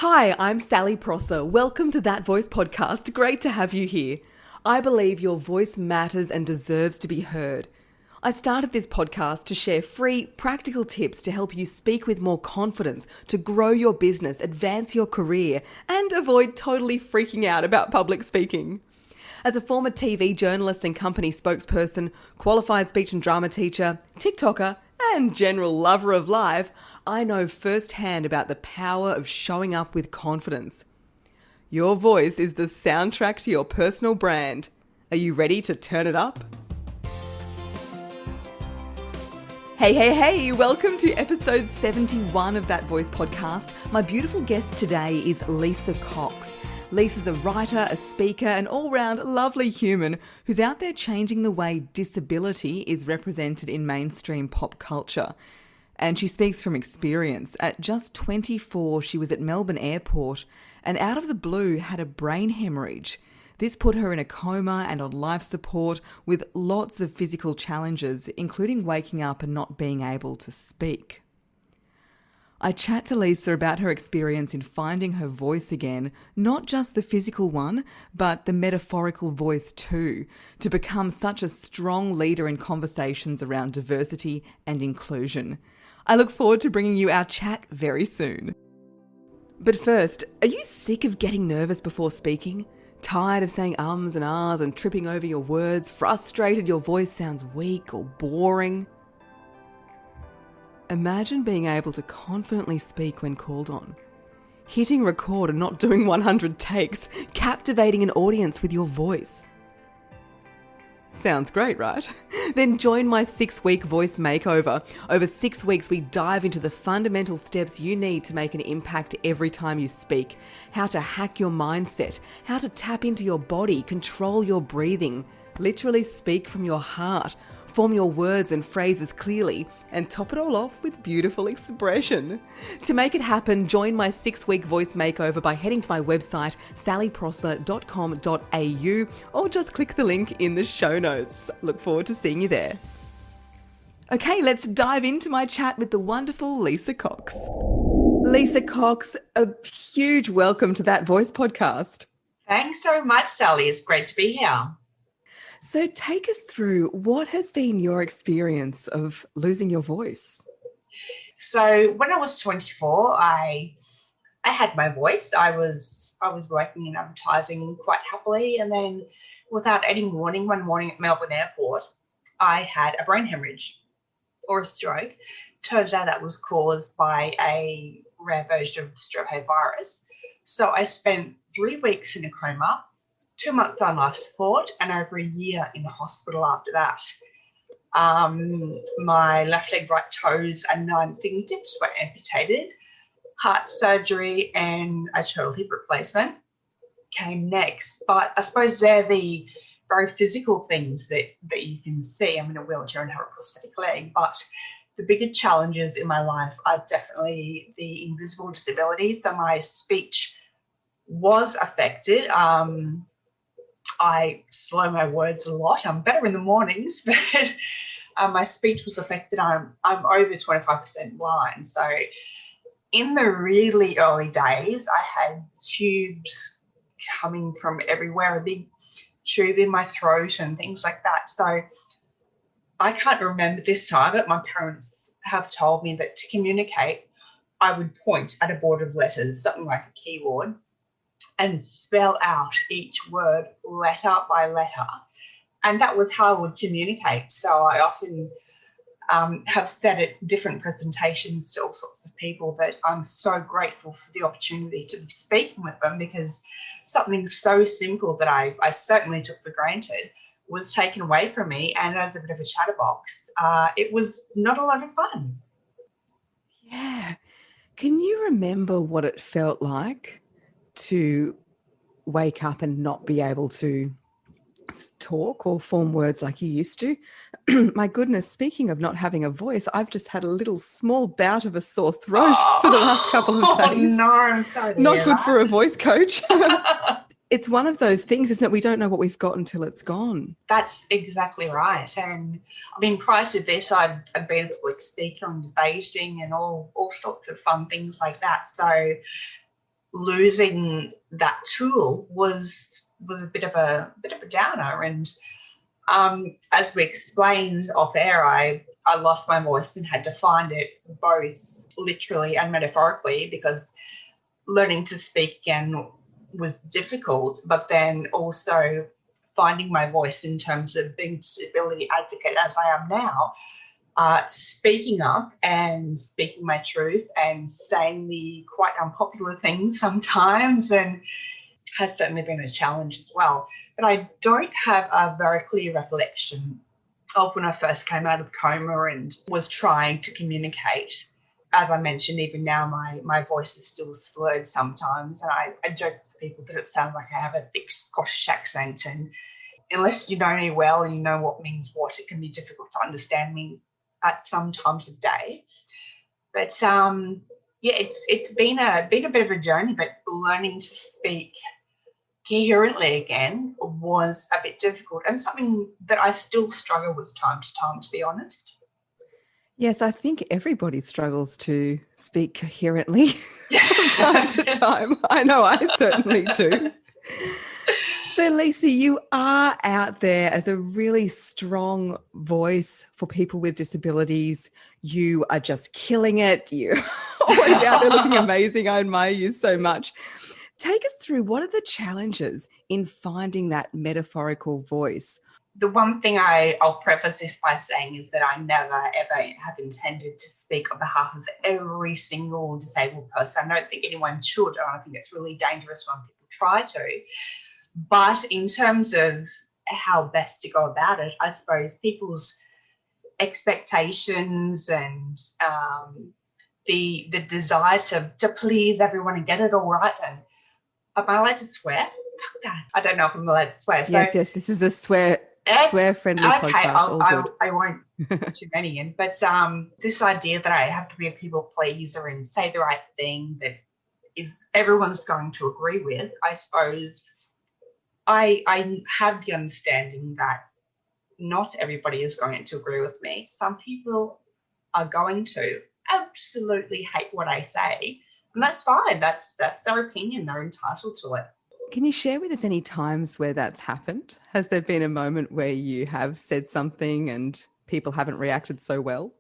Hi, I'm Sally Prosser. Welcome to That Voice podcast. Great to have you here. I believe your voice matters and deserves to be heard. I started this podcast to share free, practical tips to help you speak with more confidence, to grow your business, advance your career, and avoid totally freaking out about public speaking. As a former TV journalist and company spokesperson, qualified speech and drama teacher, TikToker, and general lover of life, I know firsthand about the power of showing up with confidence. Your voice is the soundtrack to your personal brand. Are you ready to turn it up? Hey, welcome to episode 71 of That Voice podcast. My beautiful guest today is Lisa Cox. Lisa's a writer, a speaker, an all-round lovely human who's out there changing the way disability is represented in mainstream pop culture. And she speaks from experience. At just 24, she was at Melbourne Airport and out of the blue had a brain haemorrhage. This put her in a coma and on life support with lots of physical challenges, including waking up and not being able to speak. I chat to Lisa about her experience in finding her voice again, not just the physical one, but the metaphorical voice too, to become such a strong leader in conversations around diversity and inclusion. I look forward to bringing you our chat very soon. But first, are you sick of getting nervous before speaking? Tired of saying ums and ahs and tripping over your words? Frustrated your voice sounds weak or boring? Imagine being able to confidently speak when called on. Hitting record and not doing 100 takes, captivating an audience with your voice. Sounds great, right? Then join my 6-week voice makeover. Over 6 weeks, we dive into the fundamental steps you need to make an impact every time you speak. How to hack your mindset, how to tap into your body, control your breathing, literally speak from your heart, form your words and phrases clearly, and top it all off with beautiful expression. To make it happen, join my 6-week voice makeover by heading to my website, sallyprosser.com.au, or just click the link in the show notes. Look forward to seeing you there. Okay, let's dive into my chat with the wonderful Lisa Cox. Lisa Cox, a huge welcome to That Voice podcast. Thanks so much, Sally. It's great to be here. So take us through what has been your experience of losing your voice? So when I was 24, I had my voice. I was working in advertising quite happily, and then without any warning, one morning at Melbourne Airport, I had a brain hemorrhage or a stroke. Turns out that was caused by a rare version of the stroke virus. So I spent 3 weeks in a coma, 2 months on life support, and over a year in the hospital after that. My left leg, right toes, and 9 fingertips were amputated. Heart surgery and a total hip replacement came next. But I suppose they're the very physical things that you can see. I'm in a wheelchair and have a prosthetic leg, but the bigger challenges in my life are definitely the invisible disability. So my speech was affected. I slow my words a lot. I'm better in the mornings, but my speech was affected. I'm over 25% blind. So in the really early days, I had tubes coming from everywhere, a big tube in my throat and things like that. So I can't remember this time, but my parents have told me that to communicate, I would point at a board of letters, something like a keyboard, and spell out each word letter by letter. And that was how I would communicate. So I often have said at different presentations to all sorts of people that I'm so grateful for the opportunity to be speaking with them, because something so simple that I certainly took for granted was taken away from me. And as a bit of a chatterbox, it was not a lot of fun. Yeah. Can you remember what it felt like to wake up and not be able to talk or form words like you used to? My goodness, speaking of not having a voice, I've just had a little small bout of a sore throat for the last couple of days. No, I'm sorry. Not good for a voice coach. It's one of those things, isn't it? We don't know what we've got until it's gone. That's exactly right. And I mean, prior to this, I'd been a public speaker and debating and all sorts of fun things like that. So losing that tool was a bit of a downer. And as we explained off air, I lost my voice and had to find it both literally and metaphorically, because learning to speak again was difficult, but then also finding my voice in terms of being a disability advocate as I am now, speaking up and speaking my truth and saying the quite unpopular things sometimes, and has certainly been a challenge as well. But I don't have a very clear recollection of when I first came out of coma and was trying to communicate. As I mentioned, even now my voice is still slurred sometimes, and I joke with people that it sounds like I have a thick Scottish accent, and unless you know me well and you know what means what, it can be difficult to understand me at some times of day. But it's been a bit of a journey, but learning to speak coherently again was a bit difficult, and something that I still struggle with time to time, to be honest. Yes, I think everybody struggles to speak coherently from time to time. I know I certainly do. So, Lisa, you are out there as a really strong voice for people with disabilities. You are just killing it. You're always out there looking amazing. I admire you so much. Take us through, what are the challenges in finding that metaphorical voice? The one thing I'll preface this by saying is that I never, ever have intended to speak on behalf of every single disabled person. I don't think anyone should, and I think it's really dangerous when people try to. But in terms of how best to go about it, I suppose people's expectations and the desire to please everyone and get it all right. And am I allowed to swear? Fuck that. I don't know if I'm allowed to swear. So, yes, this is a swear-friendly podcast. I won't put too many in. But this idea that I have to be a people pleaser and say the right thing that is everyone's going to agree with, I suppose I have the understanding that not everybody is going to agree with me. Some people are going to absolutely hate what I say, and that's fine. That's their opinion. They're entitled to it. Can you share with us any times where that's happened? Has there been a moment where you have said something and people haven't reacted so well?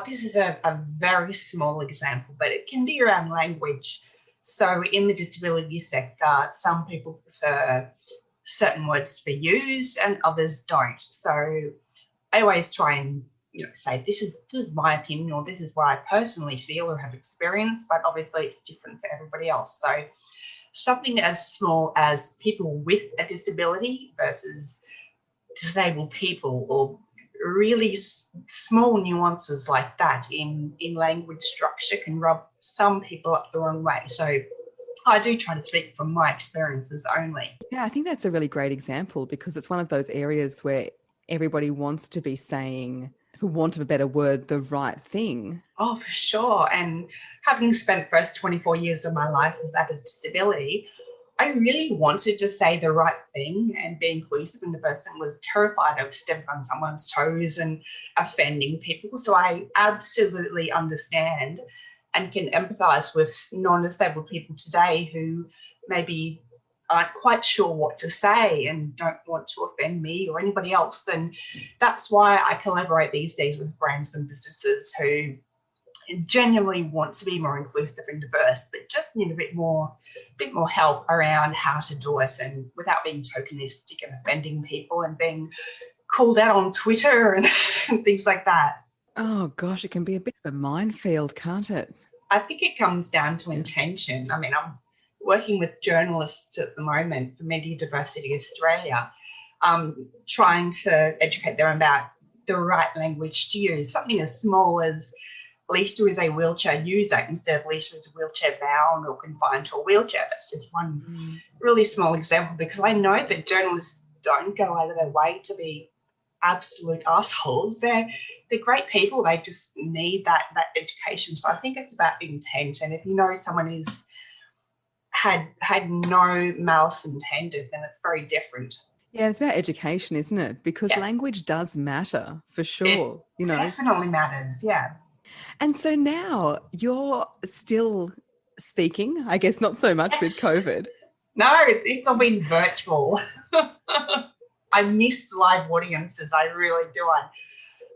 This is a very small example, but it can be around language. So in the disability sector, some people prefer certain words to be used and others don't. So I always try and say this is my opinion, or this is what I personally feel or have experienced, but obviously it's different for everybody else. So something as small as people with a disability versus disabled people, or really small nuances like that in language structure, can rub some people up the wrong way. So I do try to speak from my experiences only. Yeah, I think that's a really great example, because it's one of those areas where everybody wants to be saying, for want of a better word, the right thing. Oh, for sure. And having spent the first 24 years of my life without a disability, I really wanted to say the right thing and be inclusive, and the person was terrified of stepping on someone's toes and offending people. So I absolutely understand and can empathise with non-disabled people today who maybe aren't quite sure what to say and don't want to offend me or anybody else. And that's why I collaborate these days with brands and businesses who genuinely want to be more inclusive and diverse, but just need a bit more help around how to do it, and without being tokenistic and offending people and being called out on Twitter and things like that. Oh gosh, it can be a bit of a minefield, can't it? I think it comes down to intention. I mean, I'm working with journalists at the moment for Media Diversity Australia, trying to educate them about the right language to use. Something as small as Lisa is a wheelchair user instead of Lisa is wheelchair bound or confined to a wheelchair. That's just one really small example, because I know that journalists don't go out of their way to be absolute assholes. They're great people. They just need that education. So I think it's about intent. And if you know someone is had no malice intended, then it's very different. Yeah, it's about education, isn't it? Because language does matter, for sure. It definitely matters, yeah. And so now you're still speaking? I guess not so much with COVID. No, it's all been virtual. I miss live audiences. I really do.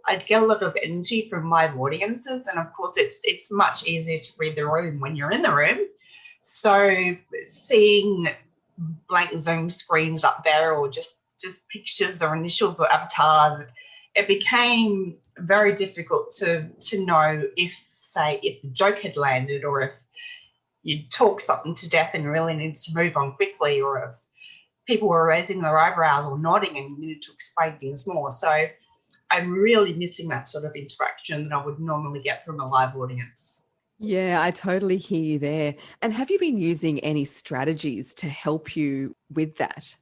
I'd get a lot of energy from live audiences, and of course, it's much easier to read the room when you're in the room. So seeing blank Zoom screens up there, or just pictures or initials or avatars, it became very difficult to know if the joke had landed, or if you'd talk something to death and really needed to move on quickly, or if people were raising their eyebrows or nodding and you needed to explain things more. So I'm really missing that sort of interaction that I would normally get from a live audience. Yeah, I totally hear you there. And have you been using any strategies to help you with that?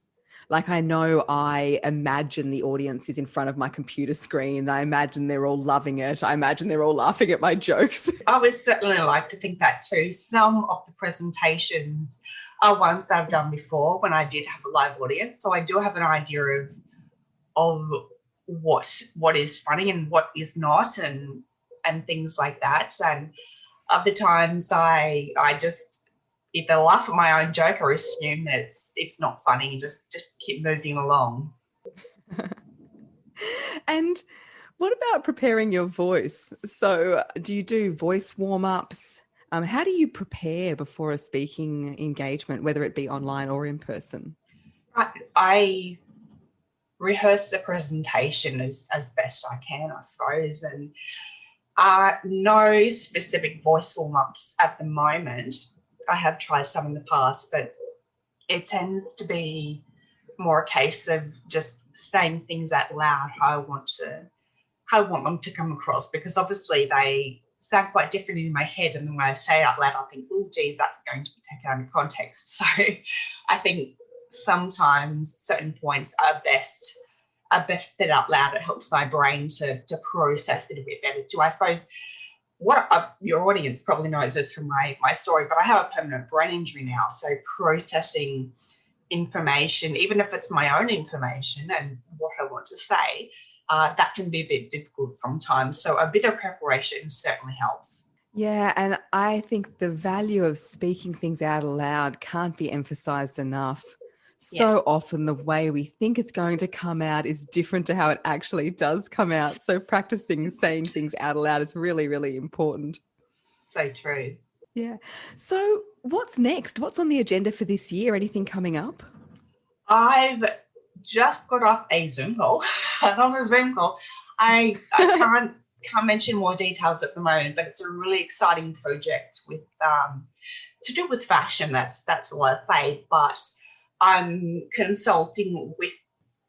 Like, I know I imagine the audience is in front of my computer screen. I imagine they're all loving it. I imagine they're all laughing at my jokes. I would certainly like to think that too. Some of the presentations are ones that I've done before when I did have a live audience. So I do have an idea of what is funny and what is not, and things like that. And other times I just either laugh at my own joke or assume that it's not funny, just keep moving along. And what about preparing your voice? So do you do voice warm-ups? How do you prepare before a speaking engagement, whether it be online or in person? I rehearse the presentation as best I can, I suppose, and no specific voice warm-ups at the moment. I have tried some in the past, but it tends to be more a case of just saying things out loud how I want them to come across, because obviously they sound quite different in my head, and then when I say it out loud I think, oh geez, that's going to be taken out of context. So I think sometimes certain points are best said out loud. It helps my brain to process it a bit better too. I suppose what your audience probably knows this from my story, but I have a permanent brain injury now, so processing information, even if it's my own information and what I want to say, that can be a bit difficult sometimes. So a bit of preparation certainly helps. Yeah, and I think the value of speaking things out loud can't be emphasized enough. So often the way we think it's going to come out is different to how it actually does come out. So practicing saying things out loud is really, really important. So true. Yeah. So what's next? What's on the agenda for this year? Anything coming up? I've just got off a Zoom call. On a Zoom call. I can't mention more details at the moment, but it's a really exciting project with to do with fashion. That's all I say. But I'm consulting with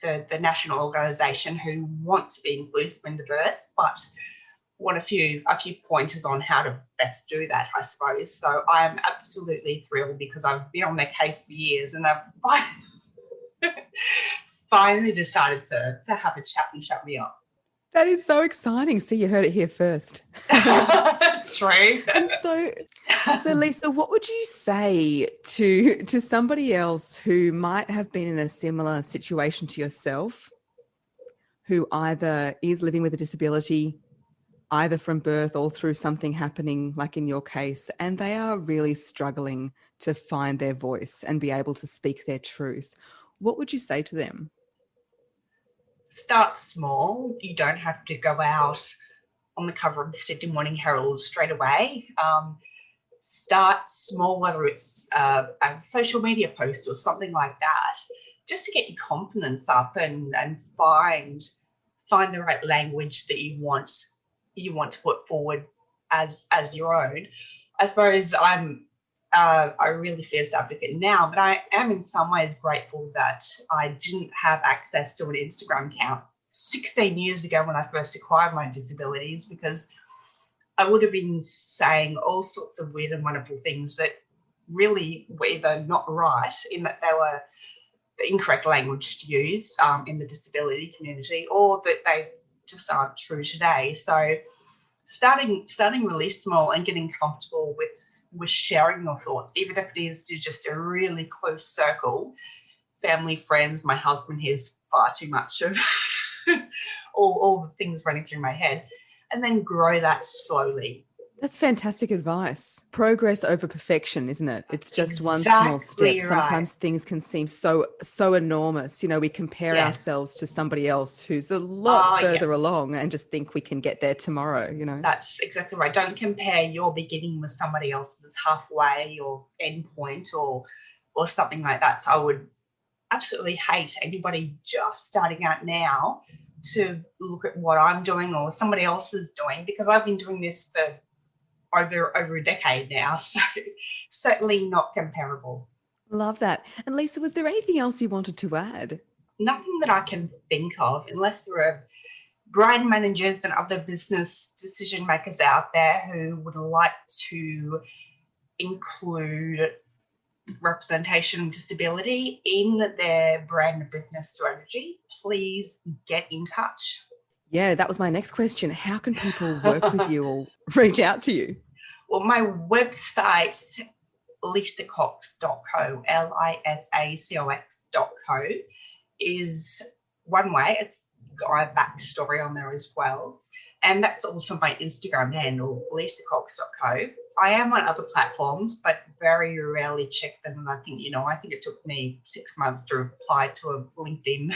the national organisation who want to be inclusive and diverse, but want a few pointers on how to best do that, I suppose. So I'm absolutely thrilled because I've been on their case for years, and they've finally decided to have a chat and shut me up. That is so exciting. See, you heard it here first. True. And so Lisa, what would you say to somebody else who might have been in a similar situation to yourself, who either is living with a disability, either from birth or through something happening like in your case, and they are really struggling to find their voice and be able to speak their truth? What would you say to them? Start small. You don't have to go out on the cover of the Sydney Morning Herald straight away. Start small, whether it's a social media post or something like that, just to get your confidence up and find the right language that you want to put forward as your own. I suppose I'm a really fierce advocate now, but I am in some ways grateful that I didn't have access to an Instagram account 16 years ago when I first acquired my disabilities, because I would have been saying all sorts of weird and wonderful things that really were either not right, in that they were the incorrect language to use in the disability community, or that they just aren't true today. So starting really small and getting comfortable with sharing your thoughts, even if it is to just a really close circle, family, friends. My husband hears far too much of all the things running through my head, and then grow that slowly. That's fantastic advice. Progress over perfection, isn't it? It's just one small step. Exactly right. Sometimes things can seem so enormous. We compare Yes. ourselves to somebody else who's a lot Yeah. further along and just think we can get there tomorrow, That's exactly right. Don't compare your beginning with somebody else's halfway or end point or something like that. So I would absolutely hate anybody just starting out now to look at what I'm doing or somebody else is doing, because I've been doing this for over a decade now, so certainly not comparable. Love that. And Lisa, was there anything else you wanted to add? Nothing that I can think of, unless there are brand managers and other business decision makers out there who would like to include representation of disability in their brand and business strategy. Please get in touch. Yeah, that was my next question. How can people work with you or reach out to you? Well, my website, lisacox.co, lisacox.co, is one way. It's got my backstory on there as well. And that's also my Instagram handle, lisacox.co. I am on other platforms, but very rarely check them. And I think it took me 6 months to reply to a LinkedIn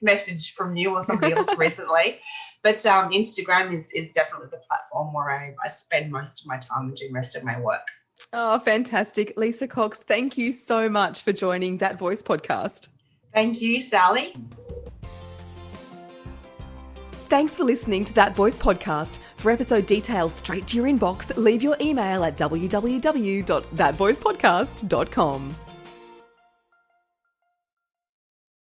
message from you or somebody else recently. But Instagram is definitely the platform where I spend most of my time and do most of my work. Oh, fantastic. Lisa Cox, thank you so much for joining That Voice podcast. Thank you, Sally. Thanks for listening to That Voice podcast. For episode details straight to your inbox, leave your email at www.thatvoicepodcast.com.